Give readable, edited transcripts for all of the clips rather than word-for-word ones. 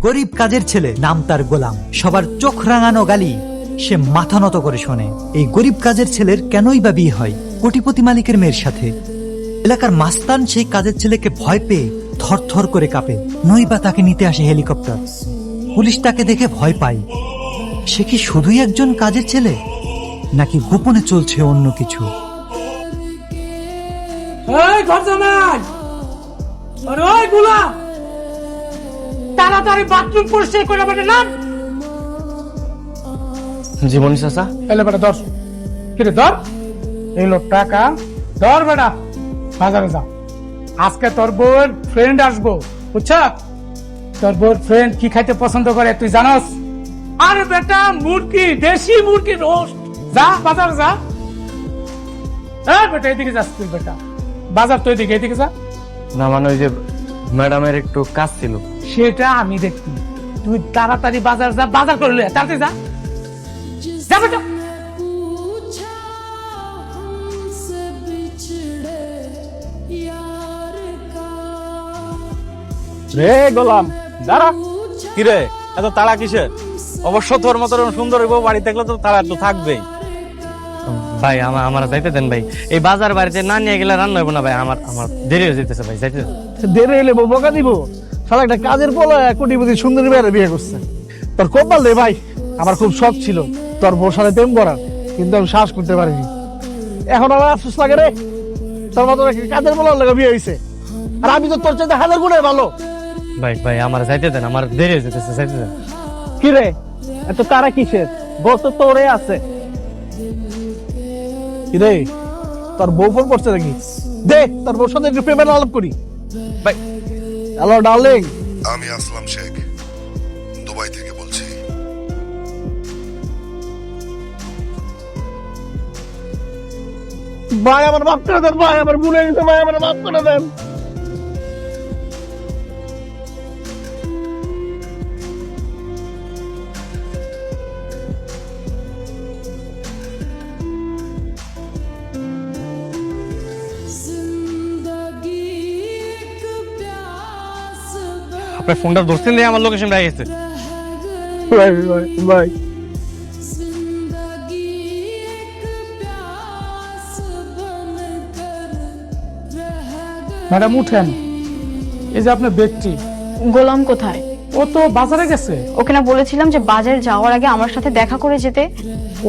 গরিব কাজের ছেলে, নাম তার গোলাম। সবার চোখ রাঙানো গালি সে মাথা নত করে শোনে। এই গরিব কাজের ছেলের কেনই বা বিয়ে হয় কোটিপতি মালিকের মেয়ের সাথে? এলাকার মাস্তান সেই কাজের ছেলেকে ভয় পেয়ে থরথর করে কাঁপে। নইবা তাকে নিতে আসে হেলিকপ্টার। পুলিশ তাকে দেখে ভয় পায়। সে কি শুধুই একজন কাজের ছেলে, নাকি গোপনে চলছে অন্য কিছু? তাড়াতাড়ি বাথরুম পরিষ্কার করে বেটা নাম। জীবনী চাচা, এলে বেটা ধর, কিরে ধর, এলো টাকা ধর বেটা, বাজারে যা। আজকে তোর বউর ফ্রেন্ড আসবো, বুঝছ? তোর বউর ফ্রেন্ড কি খাইতে পছন্দ করে তুই জানোস? আরে বেটা মুরগি, দেশি মুরগি রোস্ট। যা বাজার যা। হ্যাঁ বেটা এদিকে যাস তুই, বেটা বাজার তো এদিকে, এদিকে যা। না মানে ওই যে ম্যাডামের একটু কাজ ছিল। সেটা আমি দেখছি, তুই তাড়াতাড়ি বাজার যা, বাজার করে লে, তাড়াতাড়ি যা। যা বেটা। রে গোলাম, দাঁড়া। কিরে এত তাড়া কিসের? অবশ্য তোর মতো সুন্দর বউ বাড়ি থাকলে তো তাড়া তো থাকবেই। ভাই আমার যাইতে দেন ভাই, এই বাজার বাড়িতে না নিয়ে গেলে রান্না হইব না ভাই। আমার দেরি হয়ে যেতেছে ভাই, যাইতে দেন। দেরি হইলে বউ বকা দিব? সারা একটা কাজের পোলা কোটিপতি সুন্দরী মেয়ের বিয়ে করছে। তোর কপাল রে ভাই, আমার খুব শখ ছিল তোর বউর সাথে প্রেম করার, কিন্তু আমি সাহস করতে পারিনি। এখন আমার আফসোস লাগে রে, তোর মতো কাজের পোলার লাগে বিয়ে হয়েছে, আর আমি তো তোর চাইতে হাজার গুণে ভালো। ভাই ভাই আমার যাইতে দেন, আমার দেরি হয়ে যেতেছে, যাইতে দেন। কি রে এত তারা কিসের? বউ তো তোরে আছে। কি রে তোর বউ ফোন করছে নাকি? দে তোর বউর সাথে একটু প্রেমের আলাপ করি। ভাই হ্যালো ডার্লিং, আমি আসলাম শেখ, দুবাই থেকে বলছি। ভাই আমার মাফ করে দেন, ভাই আমার ভুলে গেছে, ভাই আমার মাফ করে দেন। আপনার ফোনটা ধরছেন দিয়ে আমার লোকেশন পেয়ে গেছে। ভাই ভাই ভাই ম্যাডাম উঠেন, এই যে আপনার ব্যক্তি। গোলাম কোথায়? ও তো বাজারে গেছে। ওকে না বলেছিলাম যে বাজারে যাওয়ার আগে আমার সাথে দেখা করে যেতে?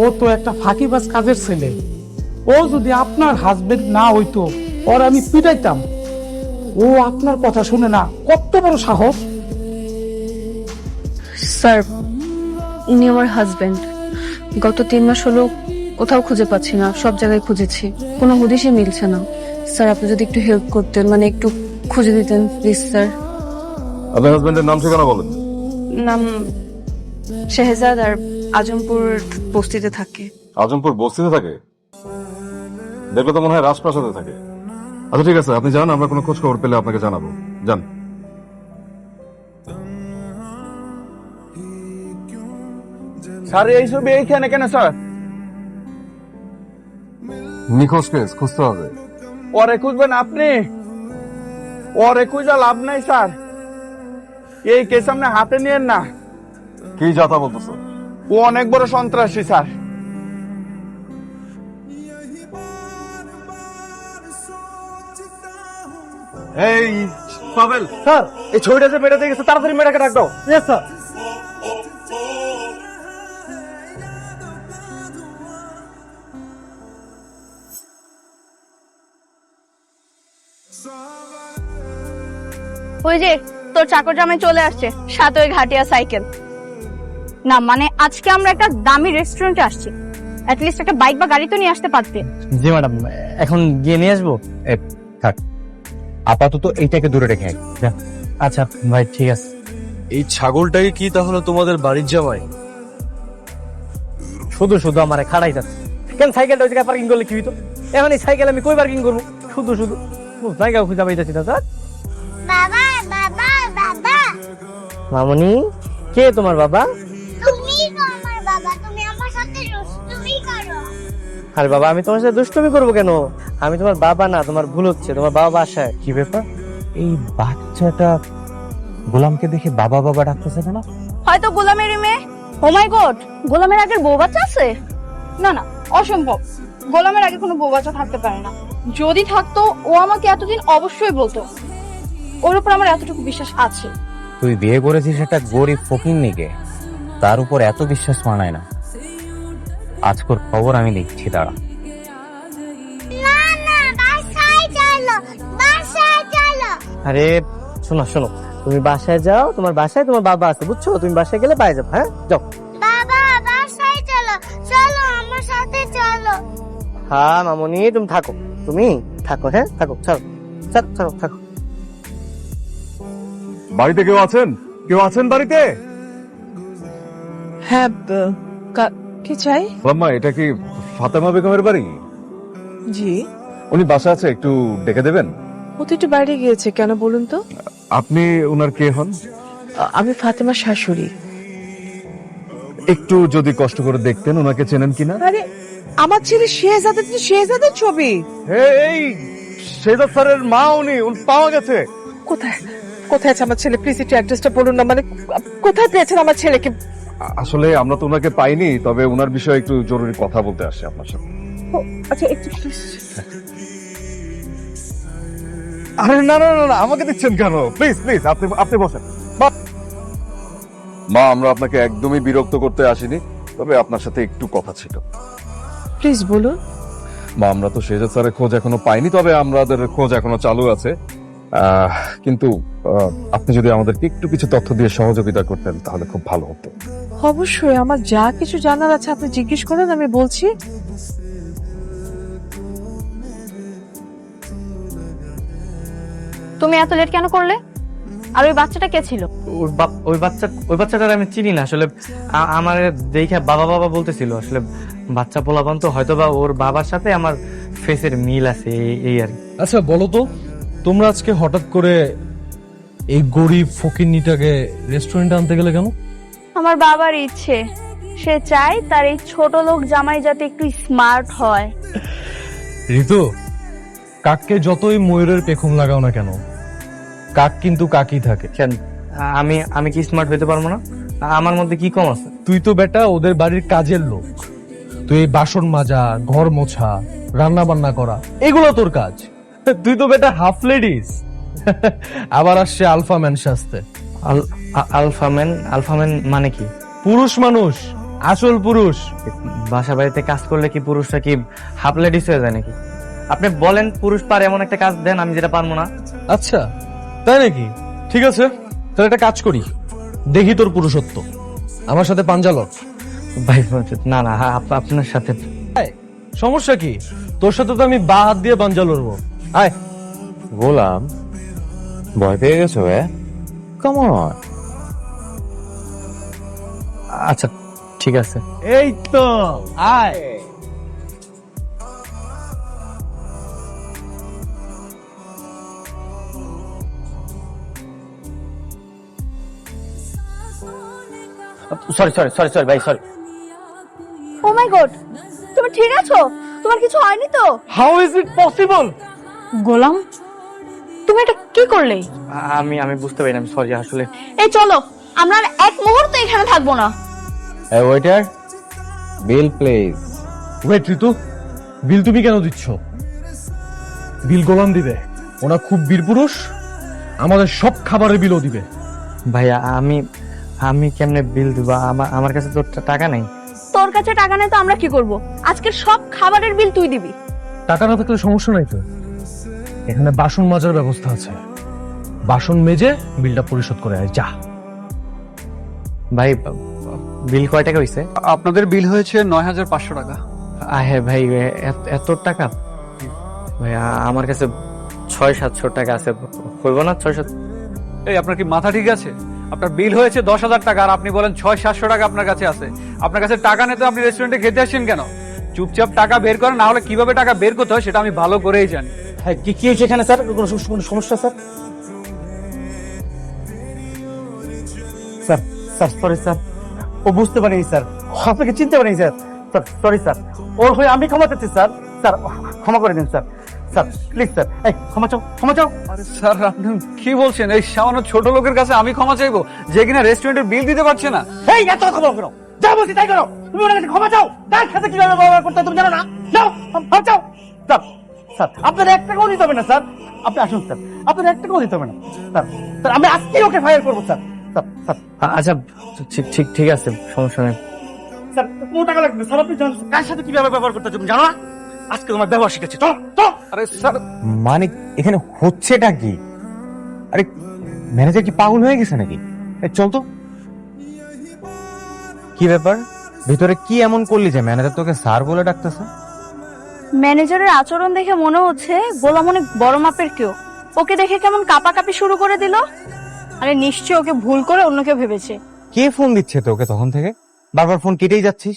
ও তো একটা ফাঁকিবাজ কাজের ছেলে। ও যদি আপনার হাজবেন্ড না হইতো, ওর আমি পিটাইতাম। ও আপনার কথা শুনে না, কত বড় সাহস! স্যার, উনি আমার হাজবেন্ড। গত 3 মাস হলো কোথাও খুঁজে পাচ্ছি না, সব জায়গায় খুঁজেছি, কোনো হদিশই মিলছে না। স্যার আপনি যদি একটু হেল্প করতেন, মানে একটু খুঁজে দিতেন প্লিজ স্যার। আপনার হাজবেন্ডের নাম ঠিকানা বলেন। নাম শেহজাদ, আর আজমপুর বস্তিতে থাকে। আজমপুর বস্তিতে থাকে? দেখলে তো মনে হয় রাজপ্রাসাদে থাকে। আচ্ছা ঠিক আছে, আপনি যান, আমরা কোনো খোঁজ খবর পেলে আপনাকে জানাবো। যান। স্যার এই ছবি এইখানে কেন স্যার? নিখোঁজ কেস, খুঁজতে হবে। ওরে খুঁজবেন আপনি? ওরে খুঁজা লাভ নাই স্যার, এই কেস আপনি হাতে নিয়েন না। কি যাতা বলতেছো? ও অনেক বড় সন্ত্রাসী স্যার। এই পাবেল, স্যার এই ছবিটা যে মেয়েটা দেখেছে, তাড়াতাড়ি মেয়েটাকে ডাক দাও। Yes sir. ওই যে তোর চাকর জামাই চলে আসছে, সাথে ওই ঘাটিয়া সাইকেল। না মানে আজকে আমরা একটা দামি রেস্টুরেন্টে আসছি, অ্যাটলিস্ট একটা বাইক বা গাড়ি তো নিয়ে আসতে পারতে। জি ম্যাডাম, এখন গিয়ে নিয়ে আসবো। থাক, আপাতত এইটাকে দূরে রেখে আয়। যা। আচ্ছা ভাই ঠিক আছে। এই ছাগলটাকে কি তাহলে তোমাদের বাড়ির জামাই? শুধু শুধু আমার খাড়াই যাচ্ছে কেন? সাইকেলটা ওই জায়গায় পার্কিং করলে কি হইতো? এখন এই সাইকেল আমি কই পার্কিং করবো? শুধু শুধু জায়গা খুঁজে পাইতেছি না। স্যার বাবা বাবা বাবা, মামনি, কে তোমার বাবা? তুমি তো আমার বাবা, তুমি আমার সাথে দুষ্টুমি করো। আরে বাবা, আমি তোমার সাথে দুষ্টুমি করবো কেন? আমি তোমার বাবা না, তোমার ভুল হচ্ছে, তোমার বাবা বাসায়। কি ব্যাপার, এই বাচ্চাটা গোলামকে দেখে বাবা বাবা ডাকতেছে কেন? হয়তো গোলামের মেয়ে। ও মাই গড, গোলামের আগের বউ বাচ্চা আছে? না না, অসম্ভব। গোলামের আগে কোনো বউ বাচ্চা থাকতে পারে না। যদি থাকতো ও আমাকে এতদিন অবশ্যই বলতো। ওর উপর আমার এতটুকু বিশ্বাস আছে। তুই বিয়ে করেছিস একটা গরিব ফকিন্নিকে, তার উপর এত বিশ্বাস মানায় না। আজকের খবর আমি দেখছি, দাঁড়া। না না, বাসায় চলো, বাসায় চলো। আরে শোনো শোনো, তুমি বাসায় যাও, তোমার বাসায় তোমার বাবা আছে, বুঝছো? তুমি বাসায় গেলে পাই যাবো। হ্যাঁ যাও। বাবা, বাসায় চলো, চলো আমার সাথে চলো। হ্যাঁ মামনি, তুমি থাকো, তুমি থাকো। হ্যাঁ থাকো, চলো চলো চলো, থাকো। বাড়িতে কেউ আছেন? কেউ আছেন বাড়িতে? হ্যাঁ, কি চাই? আম্মা, এটা কি ফাতেমা বেগমের বাড়ি? জি, উনি বাসা আছে, একটু ডেকে দেবেন? ও তো একটু বাইরে গিয়েছে, কেন বলুন তো? আপনি ওনার কে হন? আমি ফাতেমার শাশুড়ি। একটু যদি কষ্ট করে দেখতেন ওনাকে চেনেন কিনা। আরে আমার ছেলে শেহজাদের তো শেহজাদের ছবি। এই শেজাদ স্যারের মা, উনি পাওয়া গেছে। কোথায় কোথায় আছে আমার ছেলে? প্লিজ একটু অ্যাড্রেসটা বলুন না, মানে কোথায় পেয়েছেন আমার ছেলেকে? আসলে আমরা তো ওনাকে পাইনি, তবে ওনার বিষয়ে একটু জরুরি কথা বলতে আসে আপনার সাথে। আচ্ছা একটু আরে না না না, আমাকে দিচ্ছেন কেন? প্লিজ প্লিজ, আপনি আপনি বসেন। মা, আমরা আপনাকে একদমই বিরক্ত করতে আসিনি, তবে আপনার সাথে একটু কথা ছিল। প্লিজ বলুন। মা, আমরা তো শেজাদ স্যারের খোঁজ এখনো পাইনি, তবে আমাদের খোঁজ এখনো চালু আছে। কিন্তু আপনি যদি আমাদেরকে একটু কিছু তথ্য দিয়ে সহযোগিতা করতেন তাহলে খুব ভালো হতো। অবশ্যই, আমার যা কিছু জানার আছে আপনি জিজ্ঞেস করেন, আমি বলছি। তুমি এত লেট কেন করলে? আর ওই বাচ্চাটা কে ছিল? ওই বাচ্চাটার আমি চিনি না আসলে। আমার দেখে বাবা বাবা বলতেছিল। আসলে বাচ্চা পোলাপান তো, হয়তো বা ওর বাবার সাথে আমার ফেসের মিল আছে, এই আর কি। আচ্ছা বলো তো, তোমরা আজকে হঠাৎ করে এই গরিব ফকিন্নিটাকে রেস্টুরেন্টে আনতে গেলে কেন? আমার বাবার ইচ্ছে, সে চায় তার এই ছোট লোক জামাই যাতে একটু স্মার্ট হয়। ঋতু, কাককে যতই ময়ূরের পেখম লাগাও না কেন, কাক কিন্তু কাকই থাকে। কেন, আমি কি স্মার্ট হতে পারবো না? আমার মধ্যে কি কম আছে? তুই তো বেটা ওদের বাড়ির কাজের লোক। তুই এই বাসন মাজা, ঘর মোছা, রান্না বান্না করা, এগুলো তোর কাজ। তুই তো বেটা হাফ লেডিস। আবার আসছে আলফাম্যান সাজতে। আলফাম্যান মানে কি? পুরুষ মানুষ, আসল পুরুষ। বাসা বাড়িতে কাজ করলে কি পুরুষরা কি হাফ লেডিস হয়ে যায় নাকি? আপনি বলেন, পুরুষ পারে এমন একটা কাজ দেন আমি যেটা পারবো না। আচ্ছা তাই নাকি? ঠিক আছে, তাহলে একটা কাজ করি, দেখি তোর পুরুষত্ব। আমার সাথে পাঞ্জা লড়। ভাই না না, আপনার সাথে সমস্যা কি? তোর সাথে তো আমি বা হাত দিয়ে পাঞ্জা লড়বো। আয়। গোলাম, ভয় পেয়ে গেছো? কেমন? আচ্ছা ঠিক আছে। এই তো আয়। সরি সরি সরি সরি ভাই, সরি। ও মাই গড, তুমি ঠিক আছো? তোমার কিছু হয়নি তো? How is it possible? Golam, তুমি এটা কি করলে? আমি বুঝতে পারি না, আমি সরি আসলে। এই চলো, আমরা আর এক মুহূর্ত এখানে থাকবো না। এই ওয়েটার, বিল প্লিজ। ওয়েট ঋতু, বিল তুমি কেন দিচ্ছ? বিল গোলাম দিবে, ওনা খুব বীর পুরুষ, আমাদের সব খাবারের বিলও দিবে। ভাইয়া আমি কেমনে বিল দিব? আমার কাছে তো টাকা নাই। তোর কাছে টাকা নেই তো আমরা কি করব? আজকের সব খাবারের বিল তুই দিবি। টাকা না থাকলে সমস্যা নাই তো, এখানে বাসন মাজার ব্যবস্থা আছে, বাসন মেজে বিলটা পরিশোধ করে আয় যা। ভাই বিল কয় টাকা হইছে? আপনাদের বিল হয়েছে ৯,৫০০ টাকা। হ্যাঁ ভাই, এত টাকা? ভাই আমার কাছে ৬০০-৭০০ টাকা আছে, হইব না? ৬০০। এই আপনার কি মাথা ঠিক আছে? আপনার বিল হয়েছে ১০,০০০ টাকা আর আপনি বলেন ৬০০-৭০০ টাকা আপনার কাছে আছে। আপনার কাছে টাকা নেই তো আপনি রেস্টুরেন্টে খেতে আসছেন কেন? চুপচাপ টাকা বের করেন, না হলে কিভাবে টাকা বের করতে হয় সেটা আমি ভালো করেই জানি। হ্যাঁ, কি হয়েছে এখানে স্যার? কোনো সমস্যা স্যার? স্যার সরি স্যার, ও বুঝতে পারিনি স্যার, আপনাকে চিনতে পারিনি স্যার। স্যার সরি স্যার, ওর হয়ে আমি ক্ষমা চাচ্ছি স্যার। স্যার ক্ষমা করে দিন স্যার। স্যার প্লিজ স্যার, এই ক্ষমা চাও, ক্ষমা চাও। আরে স্যার আপনি কি বলছেন? এই সামান্য ছোট লোকের কাছে আমি ক্ষমা চাইবো যে কিনা রেস্টুরেন্টের বিল দিতে পারছে না? এই এত কথা বলো কেন? যা বলছি তাই করো। তুমি ওনার কাছে ক্ষমা চাও। তার সাথে কিভাবে ব্যবহার করতে হয় তুমি জানো না? যাও, ক্ষমা চাও। স্যার, স্যার আপনার 1 টাকাও দিতে হবে না স্যার। আপনি আসুন স্যার, আপনার 1 টাকাও দিতে হবে না স্যার। স্যার আমি আজকেই ওকে ফায়ার করবো স্যার। স্যার, স্যার, আচ্ছা ঠিক আছে, সমস্যা নেই। স্যার কোনো টাকা লাগবে না। স্যার আপনি জানেন কার সাথে কিভাবে ব্যবহার করতে হয় তুমি জানো না? আজকে তোমার ব্যবহার শিখেছি। চলো চলো। আরে স্যার মানে এখানে হচ্ছেটা কি? আরে ম্যানেজার কি পাগল হয়ে গেছে নাকি? চল তো। কি ব্যাপার, ভিতরে কি এমন করলি যে ম্যানেজার তোকে স্যার বলে ডাকতেছে? ম্যানেজারের আচরণ দেখে মনে হচ্ছে গোলাম অনেক বড় মাপের কেউ। ওকে দেখে কেমন কাঁপাকাঁপি শুরু করে দিল। আরে নিশ্চয় ওকে ভুল করে অন্য কেউ ভেবেছে। কে ফোন দিচ্ছে তোকে তখন থেকে? বারবার ফোন কেটেই যাচ্ছিস।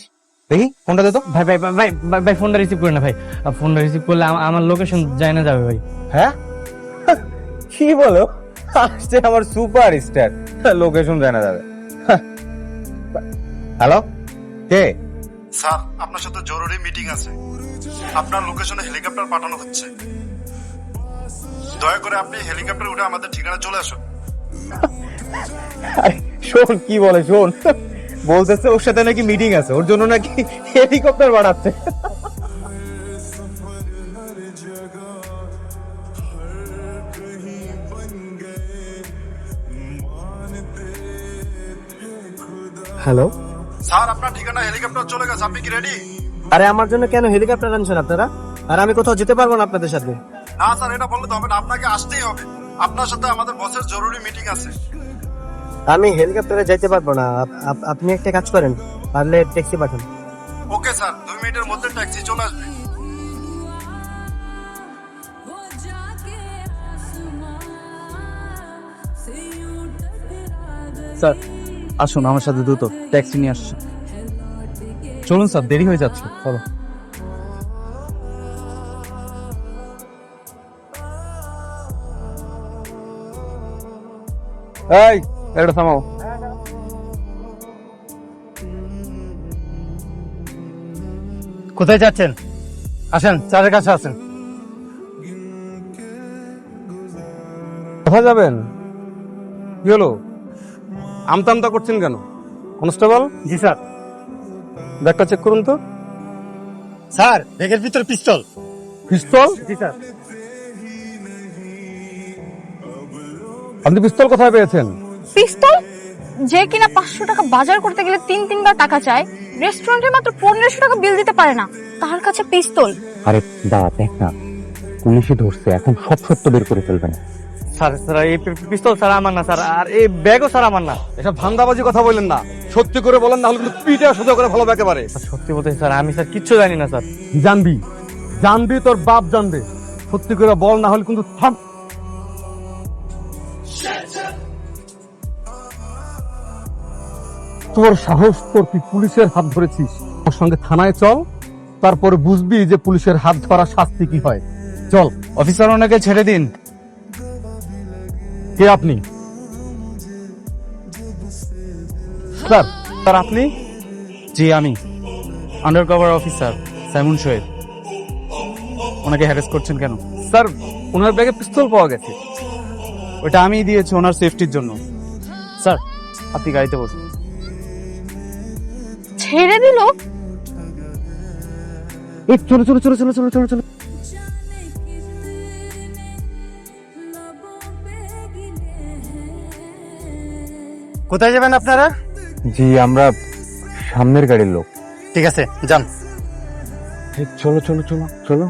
দেখি ফোনটা দে তো। ভাই ভাই ভাই ভাই ভাই ফোনটা রিসিভ করে না ভাই, ফোনটা রিসিভ করলে আমার লোকেশন যায় না যাবে ভাই। হ্যাঁ কি বলো? আসছে আমার সুপার স্টার, লোকেশন জানা যাবে। হ্যালো, কে? স্যার আপনার সাথে জরুরি মিটিং আছে। আপনার লোকেশনে হেলিকপ্টার পাঠানো হচ্ছে। দয়া করে আপনি হেলিকপ্টার উঠে আমাদের ঠিকানা চলে আসুন। আরে শোন কি বলে, শোন বলতেছে ওর সাথে নাকি মিটিং আছে, ওর জন্য নাকি হেলিকপ্টার বানাচ্ছে। হ্যালো। স্যার আপনার ঠিকানা হেলিকপ্টার চলে গেছে, আপনি কি রেডি? আরে আমার জন্য কেন হেলিকপ্টার আনছেন আপনারা? আর আমি কোথাও যেতে পারবো না আপনাদের সাথে। না স্যার এটা বললে তো হবে না, আপনাকে আসতেই হবে। আপনার সাথে আমাদের বসের জরুরি মিটিং আছে। আমি হেলিকপ্টারে যাইতে পারবো না। আপনি একটা কাজ করেন, পারলে ট্যাক্সি পাঠান। ওকে স্যার, 2 মিনিটের মধ্যে ট্যাক্সি চলে আসবে। স্যার আসুন আমার সাথে দ্রুত, ট্যাক্সি নিয়ে আসছে। চলুন স্যার, দেরি হয়ে যাচ্ছে। চলো। এই এটা থামাও। কোথায় যাচ্ছেন? আসেন, চারের কাছে আসেন। কোথায় যাবেন? কি হলো, আমতা আমতা করছেন কেন? কনস্টেবল, জি স্যার। ব্যাগটা চেক করুন তো। স্যার ব্যাগের ভিতরে পিস্তল। পিস্তল? জি স্যার। আপনি পিস্তল কোথায় পেয়েছেন? পিস্তল? যে কিনা 500 টাকা বাজার করতে গেলে 3-3 বার টাকা চায়, রেস্টুরেন্টে মাত্র 1500 টাকা বিল দিতে পারে না, তার কাছে পিস্তল। আরে দাঁড়া, দেখ না পুলিশে ধরছে, এখন সব সত্য বের করে ফেলবে না। স্যার স্যার এই পিস্তল স্যার আমার না স্যার, আর এই ব্যাগও স্যার আমার না। এসব ধান্দাবাজি কথা বললেন না, সত্যি করে বলেন, না হলে কিন্তু পিঠে সোজা করে ভালো একেবারে। সত্যি বলতে স্যার, আমি স্যার কিচ্ছু জানি না স্যার। জানবি, জানবি, তোর বাপ জানবে। সত্যি করে বল, না হলে কিন্তু থাম। তোর সাহস, তোর তুই পুলিশের হাত ধরেছিস। ওর সঙ্গে থানায় চল, তারপরে বুঝবি যে পুলিশের হাত ধরা শাস্তি কি হয়। চল। অফিসার ওনাকে ছেড়ে দিন। কে আপনি? স্যার। স্যার আপনি? জি আমি, under cover officer Simon Shoaib. ওনাকে হ্যারেস করছেন কেন? স্যার ওনার ব্যাগে পিস্তল পাওয়া গেছে, ওটা আমিই দিয়েছি ওনার সেফটির জন্য। স্যার আপনি গাড়িতে বসুন। ছেড়ে দিল? এই চলো চলো চলো চলো চলো চলো চলো। কোথায় যাবেন আপনারা? জি আমরা সামনের গাড়ির লোক। ঠিক আছে, যান। চলো চলো চলো চলো।